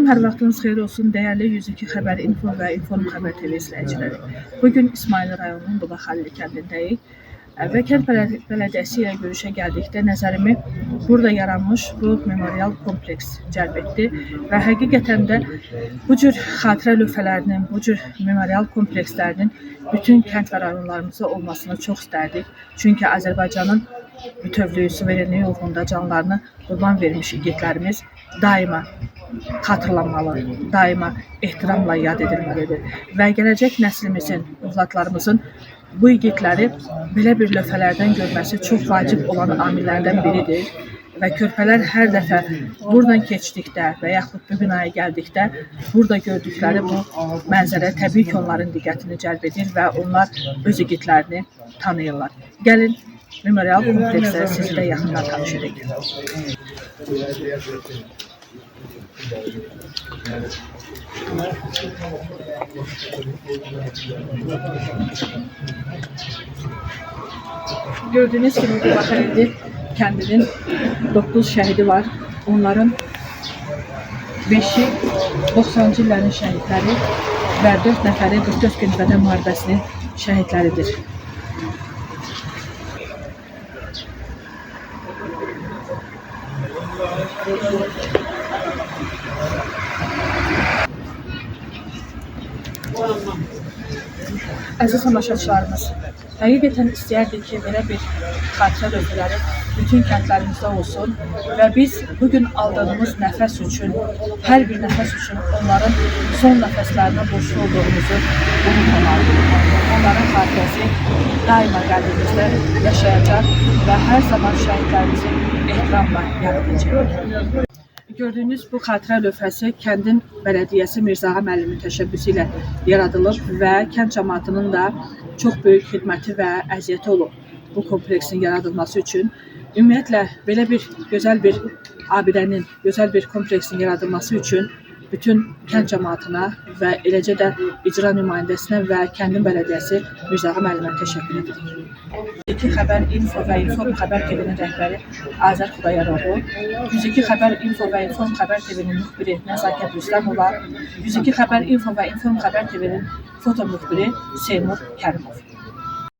hər vaxtınız xeyir olsun, dəyərli 102 Xəbər Info və Inform Xəbər TV izləyiciləri. Bugün İsmail rayonunun Dubaqalli kəndindəyik və kənd bələdiyyəsi ilə görüşə gəldikdə nəzərimi burada yaranmış bu memorial kompleks cəlb etdi və həqiqətən də bu cür xatirə lövhələrinin, bu cür memorial komplekslərinin bütün kənd və rayonlarımızda olmasını çox istərdik. Çünki Azərbaycanın bütövlüyü, suverenliyi uğrunda canlarını qurban vermiş igidlərimiz daima xatırlanmalı, daima ehtiramla yad edilməlidir və gələcək nəslimizin, övladlarımızın bu igidləri belə bir lövhələrdən görməsi çox vacib olan amillərdən biridir və körpələr hər dəfə buradan keçdikdə və yaxud bu binaya gəldikdə burada gördükləri bu mənzərə təbii ki, onların diqqətini cəlb edir və onlar öz igidlərini tanıyırlar. Gəlin, memorial kompleksləri sizi də yaxından tanış edək. Gördüğünüz gibi Dubaqalli kəndinin 9 şəhidi var. Onların 5-i 90-cı illərin şəhidləri və 4 nəfəri 44 gün Vətən müharibəsinin şəhidləridir. Əziz tamaşaçılarımız, həqiqətən istəyərdik ki, belə bir xatirə lövhələri bütün kəndlərimizdə olsun və biz bugün aldığımız nəfəs üçün, hər bir nəfəs üçün onların son nəfəslərinə borçlu olduğumuzu unutmamalıyıq. Onların xatirəsi daima qəlbimizdə yaşayacaq və hər zaman şəhidlərimizi ehtiramla yad edəcək. Gördüyünüz bu xatirə lövhəsi kəndin bələdiyyəsi Mirzağa müəllimin təşəbbüsü ilə yaradılıb və kənd cəmaatının da çox böyük xidməti və əziyyəti olub bu kompleksin yaradılması üçün. Ümumiyyətlə, belə bir gözəl bir abidənin, gözəl bir kompleksin yaradılması üçün bütün kənd cəmaatına və eləcə də icra nümayəndəsinə və kəndin bələdiyyəsi Mirzağa müəllimə təşəkkür edirik. 102 Xəbər Info və Inform Xəbər TV-nin rəhbəri Azər Xudayaroğlu, 102 Xəbər Info və Inform Xəbər TV-nin müxbiri Nəzakət Rüstəmova, 102 Xəbər Info və Inform Xəbər TV-nin foto müxbiri Seymur Kərimov.